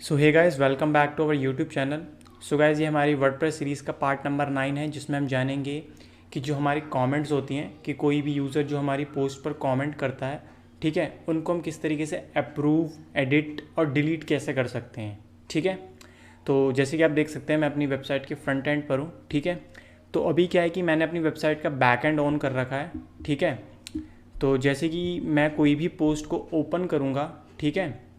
So hey guys, welcome back to our YouTube channel. So guys, ये हमारी WordPress series का part number 9 है, जिसमें हम जानेंगे कि जो हमारी कमेंट्स होती हैं कि कोई भी यूज़र जो हमारी पोस्ट पर कमेंट करता है, ठीक है, उनको हम किस तरीके से अप्रूव, एडिट और डिलीट कैसे कर सकते हैं। ठीक है, तो जैसे कि आप देख सकते हैं मैं अपनी वेबसाइट के फ्रंट एंड पर हूँ। ठीक है, तो अभी क्या है कि मैंने अपनी वेबसाइट का बैक एंड ऑन कर रखा है। ठीक है, तो जैसे कि मैं कोई भी पोस्ट को ओपन करूँगा, ठीक है,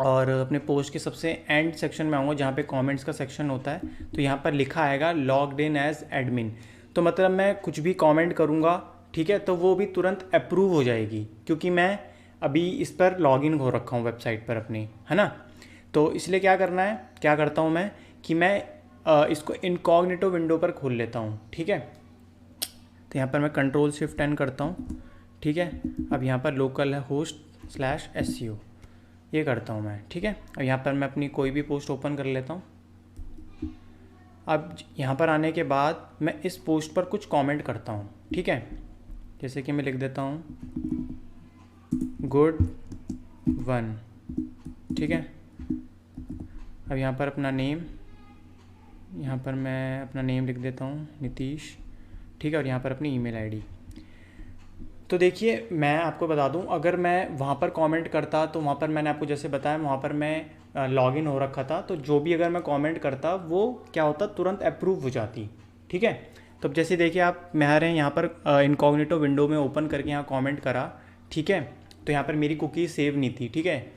और अपने पोस्ट के सबसे एंड सेक्शन में आऊँगा जहाँ पे कमेंट्स का सेक्शन होता है, तो यहाँ पर लिखा आएगा लॉग्ड इन एज एडमिन। तो मतलब मैं कुछ भी कमेंट करूँगा, ठीक है, तो वो भी तुरंत अप्रूव हो जाएगी, क्योंकि मैं अभी इस पर लॉगिन हो रखा हूँ वेबसाइट पर अपनी, है ना। तो इसलिए क्या करना है, क्या करता हूँ मैं कि मैं इसको इनकॉग्निटो विंडो पर खोल लेता हूँ। ठीक है, तो यहाँ पर मैं कंट्रोल शिफ्ट एन करता हूँ। ठीक है, अब यहाँ पर लोकल है होस्ट स्लैश SEO, ये करता हूँ मैं। ठीक है, अब यहाँ पर मैं अपनी कोई भी पोस्ट ओपन कर लेता हूँ। अब यहाँ पर आने के बाद मैं इस पोस्ट पर कुछ कमेंट करता हूँ। ठीक है, जैसे कि मैं लिख देता हूँ गुड वन। ठीक है, अब यहाँ पर अपना नेम, यहाँ पर मैं अपना नेम लिख देता हूँ नीतीश। ठीक है, और यहाँ पर अपनी ईमेल आईडी। तो देखिए, मैं आपको बता दूं, अगर मैं वहाँ पर कमेंट करता तो वहाँ पर मैंने आपको जैसे बताया, वहाँ पर मैं लॉगिन हो रखा था, तो जो भी अगर मैं कमेंट करता वो क्या होता, तुरंत अप्रूव हो जाती। ठीक है, तो अब जैसे देखिए आप, मैं यहाँ पर इनकॉग्निटो विंडो में ओपन करके यहाँ कमेंट करा। ठीक है, तो यहाँ पर मेरी कुकी सेव नहीं थी। ठीक है,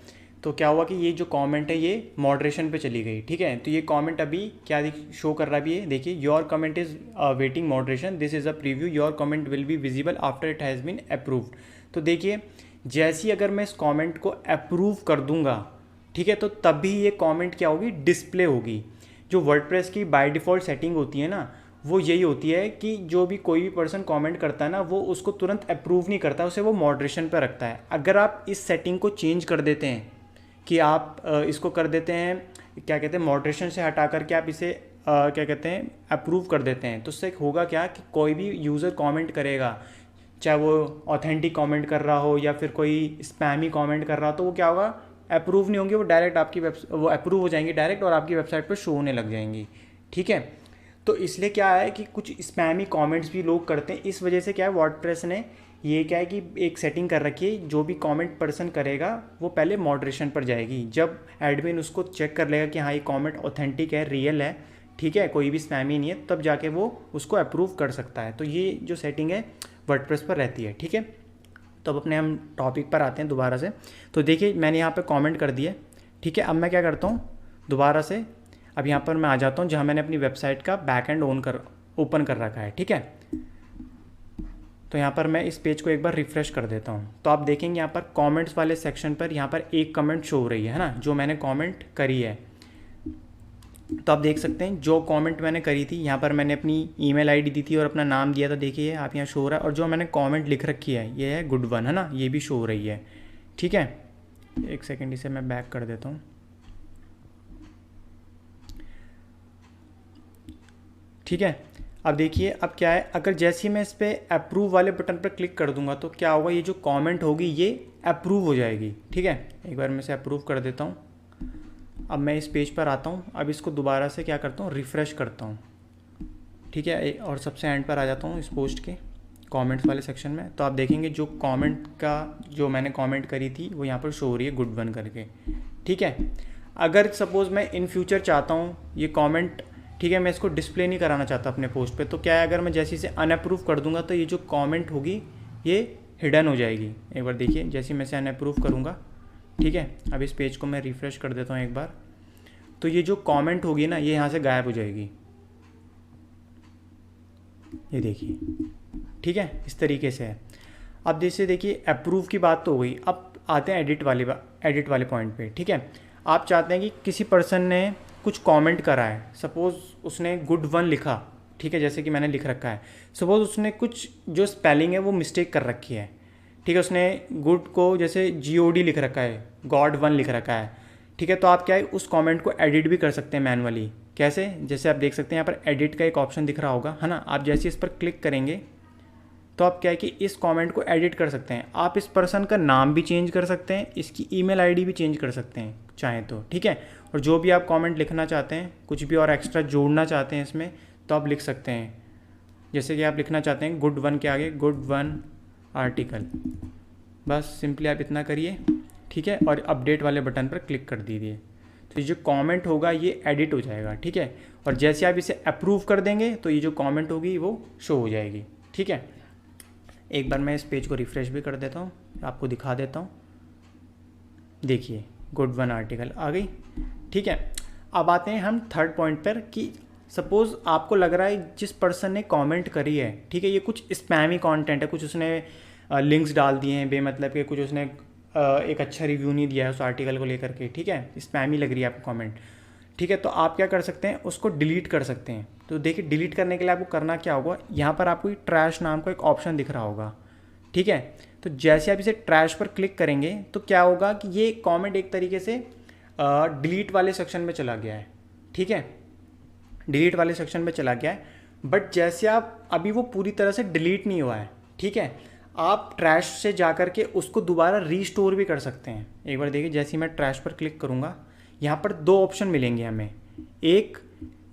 तो क्या हुआ कि ये जो कमेंट है ये मॉडरेशन पे चली गई। ठीक है, तो ये कमेंट अभी क्या शो कर रहा है, ये देखिए, your comment is waiting moderation, this is a preview, your comment will be visible after it has been approved. तो देखिए, जैसे ही अगर मैं इस कमेंट को अप्रूव कर दूंगा, ठीक है, तो तभी ये कमेंट क्या होगी, डिस्प्ले होगी। जो वर्डप्रेस की बाय डिफ़ॉल्ट सेटिंग होती है ना, वो यही होती है कि जो भी कोई भी पर्सन कमेंट करता है ना, वो उसको तुरंत अप्रूव नहीं करता, उसे वो मॉडरेशन पर रखता है। अगर आप इस सेटिंग को चेंज कर देते हैं कि आप इसको कर देते हैं, क्या कहते हैं, मॉडरेशन से हटा करके आप इसे क्या कहते हैं, अप्रूव कर देते हैं, तो उससे होगा क्या कि कोई भी यूज़र कमेंट करेगा, चाहे वो ऑथेंटिक कमेंट कर रहा हो या फिर कोई स्पैमी कमेंट कर रहा हो, तो वो क्या होगा, अप्रूव नहीं होंगे, वो डायरेक्ट आपकी वो अप्रूव हो जाएंगी डायरेक्ट और आपकी वेबसाइट पर शो होने लग जाएंगी। ठीक है, तो इसलिए क्या है कि कुछ स्पैमी कमेंट्स भी लोग करते हैं, इस वजह से क्या है, वर्डप्रेस ने ये क्या है कि एक सेटिंग कर रखी है, जो भी कमेंट पर्सन करेगा वो पहले मॉडरेशन पर जाएगी। जब एडमिन उसको चेक कर लेगा कि हाँ ये कमेंट ऑथेंटिक है, रियल है, ठीक है, कोई भी स्पैमी नहीं है, तब जाके वो उसको अप्रूव कर सकता है। तो ये जो सेटिंग है वर्डप्रेस पर रहती है। ठीक है, तो अब अपने हम टॉपिक पर आते हैं दोबारा से। तो देखिए, मैंने यहाँ पे कमेंट कर दिया। ठीक है, अब मैं क्या करता हूँ, दोबारा से अब यहाँ पर मैं आ जाता हूँ जहाँ मैंने अपनी वेबसाइट का बैक एंड ओपन कर रखा है। ठीक है, तो यहाँ पर मैं इस पेज को एक बार रिफ़्रेश कर देता हूँ, तो आप देखेंगे यहाँ पर कमेंट्स वाले सेक्शन पर यहाँ पर एक कमेंट शो हो रही है ना, जो मैंने कमेंट करी है। तो आप देख सकते हैं जो कमेंट मैंने करी थी, यहाँ पर मैंने अपनी ईमेल आईडी दी थी और अपना नाम दिया था, देखिए आप यहाँ शो हो रहा है। और जो मैंने कमेंट लिख रखी है ये है गुड वन, है ना, ये भी शो हो रही है। ठीक है, एक सेकेंड, इसे मैं बैक कर देता हूँ। ठीक है, अब देखिए, अब क्या है, अगर जैसे ही मैं इस पर अप्रूव वाले बटन पर क्लिक कर दूंगा तो क्या होगा, ये जो कमेंट होगी ये अप्रूव हो जाएगी। ठीक है, एक बार मैं इसे अप्रूव कर देता हूँ। अब मैं इस पेज पर आता हूँ, अब इसको दोबारा से क्या करता हूँ, रिफ़्रेश करता हूँ। ठीक है, और सबसे एंड पर आ जाता हूँ इस पोस्ट के कमेंट्स वाले सेक्शन में। तो आप देखेंगे जो कमेंट का, जो मैंने कमेंट करी थी वो यहाँ पर शो हो रही है गुड वन करके। ठीक है, अगर सपोज़ मैं इन फ्यूचर चाहता हूँ ये कमेंट, ठीक है, मैं इसको डिस्प्ले नहीं कराना चाहता अपने पोस्ट पे, तो क्या है, अगर मैं जैसे इसे अनअप्रूव कर दूंगा तो ये जो कमेंट होगी ये हिडन हो जाएगी। एक बार देखिए, जैसे मैं इसे अनअप्रूव करूँगा, ठीक है, अब इस पेज को मैं रिफ़्रेश कर देता हूँ एक बार, तो ये जो कमेंट होगी ना, ये यहाँ से गायब हो जाएगी, ये देखिए। ठीक है, इस तरीके से है। अब जैसे देखिए, अप्रूव की बात तो हो गई, अब आते हैं एडिट वाले पॉइंट पे। ठीक है, आप चाहते हैं कि किसी पर्सन ने कुछ कमेंट करा है, सपोज़ उसने गुड वन लिखा, ठीक है, जैसे कि मैंने लिख रखा है, सपोज़ उसने कुछ जो स्पेलिंग है वो मिस्टेक कर रखी है। ठीक है, उसने गुड को जैसे GOD लिख रखा है, गॉड वन लिख रखा है। ठीक है, तो आप क्या है, उस कमेंट को एडिट भी कर सकते हैं मैनुअली। कैसे, जैसे आप देख सकते हैं यहाँ पर एडिट का एक ऑप्शन दिख रहा होगा, है ना, आप जैसे इस पर क्लिक करेंगे तो आप क्या है कि इस कमेंट को एडिट कर सकते हैं। आप इस पर्सन का नाम भी चेंज कर सकते हैं, इसकी ईमेल आईडी भी चेंज कर सकते हैं। चाहें तो, ठीक है। और जो भी आप कमेंट लिखना चाहते हैं, कुछ भी और एक्स्ट्रा जोड़ना चाहते हैं इसमें, तो आप लिख सकते हैं। जैसे कि आप लिखना चाहते हैं गुड 1 के आगे गुड 1 आर्टिकल, बस सिंपली आप इतना करिए, ठीक है। और अपडेट वाले बटन पर क्लिक कर दीजिए, तो ये जो कमेंट होगा ये एडिट हो जाएगा, ठीक है। और जैसे आप इसे अप्रूव कर देंगे तो ये जो कमेंट होगी वो शो हो जाएगी, ठीक है। एक बार मैं इस पेज को रिफ़्रेश भी कर देता हूँ, आपको दिखा देता हूँ। देखिए गुड 1 आर्टिकल आ गई, ठीक है। अब आते हैं हम थर्ड पॉइंट पर कि सपोज़ आपको लग रहा है जिस पर्सन ने कमेंट करी है, ठीक है, ये कुछ स्पैमी कंटेंट है, कुछ उसने लिंक्स डाल दिए हैं बेमतलब के, कुछ उसने एक अच्छा रिव्यू नहीं दिया है उस आर्टिकल को लेकर के, ठीक है, स्पैमी लग रही है आपको कमेंट, ठीक है। तो आप क्या कर सकते हैं, उसको डिलीट कर सकते हैं। तो देखिए डिलीट करने के लिए आपको करना क्या होगा, यहाँ पर आपको ट्रैश नाम का एक ऑप्शन दिख रहा होगा, ठीक है। तो जैसे आप इसे ट्रैश पर क्लिक करेंगे तो क्या होगा कि ये कमेंट एक तरीके से डिलीट वाले सेक्शन में चला गया है, ठीक है, डिलीट वाले सेक्शन में चला गया है। बट जैसे आप अभी वो पूरी तरह से डिलीट नहीं हुआ है, ठीक है, आप ट्रैश से जा कर के उसको दोबारा रीस्टोर भी कर सकते हैं। एक बार देखिए, जैसे ही मैं ट्रैश पर क्लिक करूँगा, यहाँ पर 2 ऑप्शन मिलेंगे हमें, एक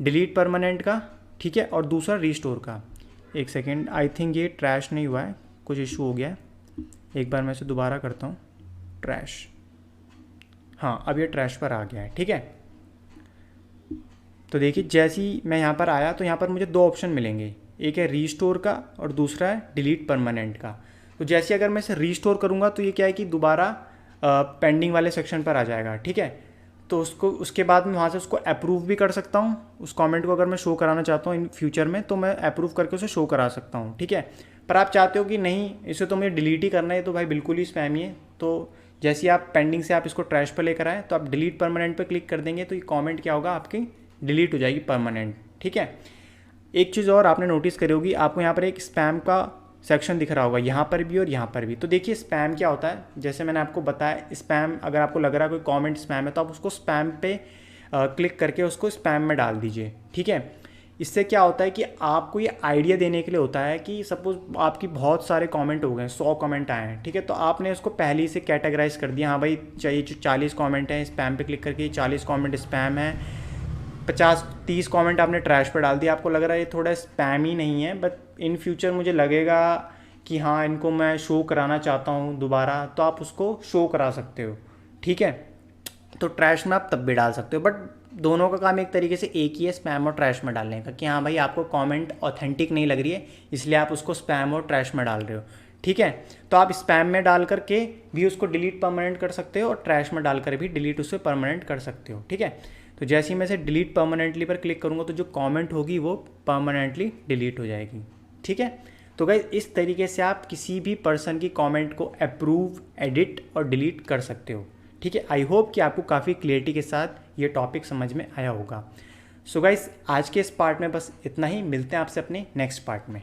डिलीट परमानेंट का, ठीक है, और दूसरा रीस्टोर का। एक सेकेंड, आई थिंक ये ट्रैश नहीं हुआ है, कुछ इशू हो गया है। एक बार मैं इसे दोबारा करता हूँ, ट्रैश, हाँ अब ये ट्रैश पर आ गया है, ठीक है। तो देखिए जैसे ही मैं यहाँ पर आया तो यहाँ पर मुझे 2 ऑप्शन मिलेंगे, एक है रीस्टोर का और दूसरा है डिलीट परमानेंट का। तो जैसे अगर मैं इसे रीस्टोर करूँगा तो ये क्या है कि दोबारा पेंडिंग वाले सेक्शन पर आ जाएगा, ठीक है। तो उसके बाद मैं वहाँ से उसको अप्रूव भी कर सकता हूँ, उस कमेंट को अगर मैं शो कराना चाहता हूँ इन फ्यूचर में तो मैं अप्रूव करके उसे शो करा सकता हूँ, ठीक है। पर आप चाहते हो कि नहीं इसे तो मुझे डिलीट ही करना है, तो भाई बिल्कुल ही स्पैमी है, तो जैसे आप पेंडिंग से आप इसको ट्रैश पर लेकर आए तो आप डिलीट परमानेंट पर क्लिक कर देंगे तो ये कॉमेंट क्या होगा, आपकी डिलीट हो जाएगी परमानेंट, ठीक है। एक चीज़ और आपने नोटिस करी होगी, आपको यहाँ पर एक स्पैम का सेक्शन दिख रहा होगा, यहाँ पर भी और यहाँ पर भी। तो देखिए स्पैम क्या होता है, जैसे मैंने आपको बताया, स्पैम अगर आपको लग रहा है कोई कमेंट स्पैम है तो आप उसको स्पैम पे क्लिक करके उसको स्पैम में डाल दीजिए, ठीक है। इससे क्या होता है कि आपको ये आइडिया देने के लिए होता है कि सपोज आपकी बहुत सारे कमेंट हो गए, 100 कमेंट आए हैं, ठीक है, तो आपने उसको पहले ही से कैटेगराइज कर दिया, हाँ भाई चाहिए 40 कमेंट हैं, स्पैम पे क्लिक करके 40 कमेंट स्पैम है, 50-30 कमेंट आपने ट्रैश पर डाल दिया। आपको लग रहा है ये थोड़ा स्पैम ही नहीं है, बट इन फ्यूचर मुझे लगेगा कि हाँ इनको मैं शो कराना चाहता हूँ दोबारा, तो आप उसको शो करा सकते हो, ठीक है। तो ट्रैश में आप तब भी डाल सकते हो, बट दोनों का काम एक तरीके से एक ही है, स्पैम और ट्रैश में डालने का, कि हाँ भाई आपको कमेंट ऑथेंटिक नहीं लग रही है इसलिए आप उसको स्पैम और ट्रैश में डाल रहे हो, ठीक है। तो आप स्पैम में डाल करके भी उसको डिलीट परमानेंट कर सकते हो और ट्रैश में डाल कर भी डिलीट उसे परमानेंट कर सकते हो, ठीक है। तो जैसे ही मैं इसे डिलीट परमानेंटली पर क्लिक करूँगा तो जो कमेंट होगी वो परमानेंटली डिलीट हो जाएगी, ठीक है। तो गाइस इस तरीके से आप किसी भी पर्सन की कमेंट को अप्रूव, एडिट और डिलीट कर सकते हो, ठीक है। आई होप कि आपको काफ़ी क्लियरिटी के साथ ये टॉपिक समझ में आया होगा। सो गाइस आज के इस पार्ट में बस इतना ही, मिलते हैं आपसे अपने नेक्स्ट पार्ट में।